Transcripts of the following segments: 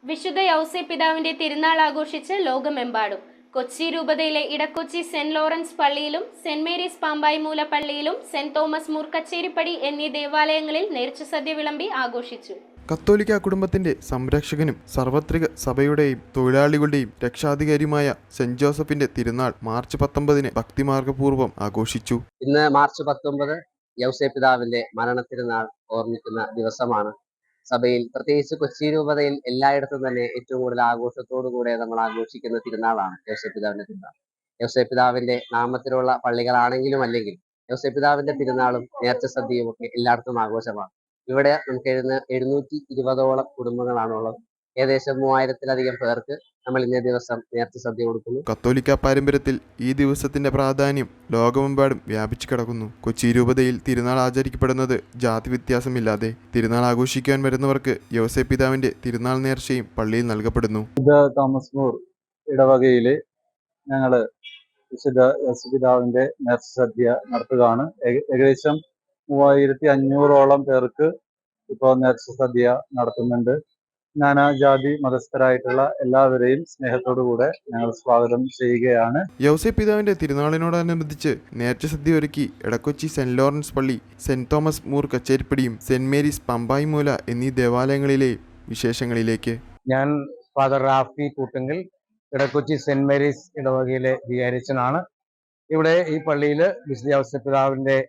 വിശുദ്ധ യൗസേപ്പിതാവിന്റെ തിരുനാൾ ആഘോഷിച്ച് ലോകമെമ്പാടും. കൊച്ചി രൂപതയിലെ ഇടക്കൊച്ചി സെന്റ് ലോറൻസ് പള്ളിയിലും സെന്റ് മേരീസ് പാമ്പായിമൂല പള്ളിയിലും സെന്റ് തോമസ് മൂർ കച്ചേരിപ്പടി എന്നീ ദേവാലയങ്ങളിൽ നേർച്ചസദ്യ വിളമ്പി ആഘോഷിച്ചു. കത്തോലിക്ക കുടുംബത്തിന്റെ സംരക്ഷകനും സർവത്രിക സഭയുടെയും തൊഴിലാളികളുടെയും രക്ഷാധികാരിയുമായ സെന്റ് ജോസഫിന്റെ തിരുനാൾ മാർച്ച് 19 ഭക്തിമാർഗപൂർവ്വം ആഘോഷിച്ചു. ഇന്ന് മാർച്ച് 19 യൗസേപ്പിതാവിന്റെ മരണത്തിരുനാൾ ഓർമ്മിക്കുന്ന ദിവസമാണ്. സഭയിൽ പ്രത്യേകിച്ച് കൊച്ചി രൂപതയിൽ എല്ലായിടത്തും തന്നെ ഏറ്റവും കൂടുതൽ ആഘോഷത്തോടു കൂടെ നമ്മൾ ആഘോഷിക്കുന്ന തിരുനാളാണ് യൗസേപ്പിതാവിന്റെ തിരുനാൾ. യൗസേപ്പിതാവിന്റെ നാമത്തിലുള്ള പള്ളികളാണെങ്കിലും അല്ലെങ്കിൽ യൗസേപ്പിതാവിന്റെ തിരുനാളും നേർച്ച സദ്യയും ഒക്കെ എല്ലായിടത്തും ആഘോഷമാണ്. ഇവിടെ നമുക്ക് 720ഓളം കുടുംബങ്ങളാണുള്ളത്. ഏകദേശം 3000-ലധികം പേർക്ക് നമ്മൾ ഇന്നേ ദിവസം നേർച്ച സദ്യ കൊടുക്കുന്നു. കത്തോലിക്ക പാരമ്പര്യത്തിൽ ഈ ദിവസത്തിന്റെ പ്രാധാന്യം ലോകമെമ്പാടും വ്യാപിച്ചു കിടക്കുന്നു. കൊച്ചി രൂപതയിൽ തിരുനാൾ ആചരിക്കപ്പെടുന്നത് ജാതി വ്യത്യാസമില്ലാതെ. തിരുനാൾ ആഘോഷിക്കാൻ വരുന്നവർക്ക് യൗസേപ്പിതാവിന്റെ തിരുനാൾ നേർച്ചയും പള്ളിയിൽ നൽകപ്പെടുന്നു. തോമസ് മൂർ ഇടവകയില് ഞങ്ങള് വിശുദ്ധ യൗസേപ്പിതാവിന്റെ നേർച്ച സദ്യ നടത്തുകയാണ്. ഏകദേശം 3500ഓളം പേർക്ക് ഇപ്പോൾ നേർച്ച സദ്യ നടത്തുന്നുണ്ട്. നാനാജാതി മതസ്ഥരായിട്ടുള്ള എല്ലാവരെയും സ്നേഹത്തോടുകൂടെ ഞങ്ങൾ സ്വാഗതം ചെയ്യുകയാണ്. യൗസേപ്പിതാവിന്റെ തിരുനാളിനോടനുബന്ധിച്ച് നേർച്ച സദ്യ ഒരുക്കി ഇടക്കൊച്ചി സെന്റ് ലോറൻസ് പള്ളി, സെന്റ് തോമസ് മൂർ കച്ചേരിപ്പടിയും സെന്റ് മേരീസ് പാമ്പായിമൂല എന്നീ ദേവാലയങ്ങളിലെ വിശേഷങ്ങളിലേക്ക്. ഞാൻ father Rafi Koottunkal, Edakochi saint Mary's ഇടവകയിലെ വികാരിച്ചനാണ്. ഇവിടെ ഈ പള്ളിയിൽ വിശുദ്ധ യൗസേപ്പിതാവിന്റെ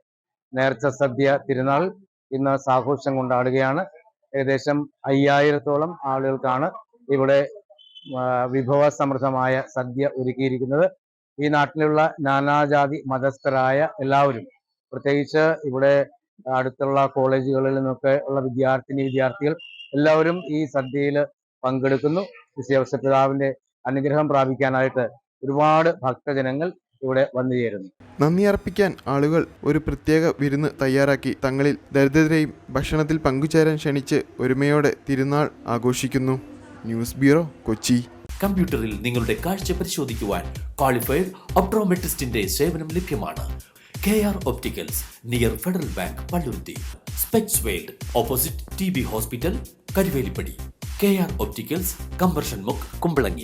നേർച്ച സദ്യ തിരുനാൾ ഇന്ന് സാഘോഷം കൊണ്ടാടുകയാണ്. ഏകദേശം 5000-ഓളം ആളുകൾക്കാണ് ഇവിടെ വിഭവ സമൃദ്ധമായ സദ്യ ഒരുക്കിയിരിക്കുന്നത്. ഈ നാട്ടിലുള്ള നാനാജാതി മതസ്ഥരായ എല്ലാവരും, പ്രത്യേകിച്ച് ഇവിടെ അടുത്തുള്ള കോളേജുകളിൽ നിന്നൊക്കെ ഉള്ള വിദ്യാർത്ഥികൾ എല്ലാവരും ഈ സദ്യയിൽ പങ്കെടുക്കുന്നു. വിശുദ്ധ യൗസേപ്പിതാവിന്റെ അനുഗ്രഹം പ്രാപിക്കാനായിട്ട് ഒരുപാട് ഭക്തജനങ്ങൾ ഇവിടെ വന്നു ചേരുന്നു. നന്ദി അർപ്പിക്കാൻ ആളുകൾ ഒരു പ്രത്യേക വിരുന്ന് തയ്യാറാക്കി തങ്ങളിൽ ദരിദ്രരെയും ഭക്ഷണത്തിൽ പങ്കുചേരാൻ ക്ഷണിച്ച് ഒരുമയോടെ തിരുനാൾ ആഘോഷിക്കുന്നു. News bureau, Kochi. കമ്പ്യൂട്ടറിൽ നിങ്ങളുടെ കാഴ്ച പരിശോധിക്കുവാൻ ക്വാളിഫൈഡ് ഒപ്ട്രോമെട്രിസ്റ്റിന്റെ സേവനം ലഭ്യമാണ്. KR opticals, near federal bank, Palluruthy. Specs world, opposite TB hospital, Karuvelippady. KR opticals, combustion മുക്ക്, കുമ്പളങ്ങി.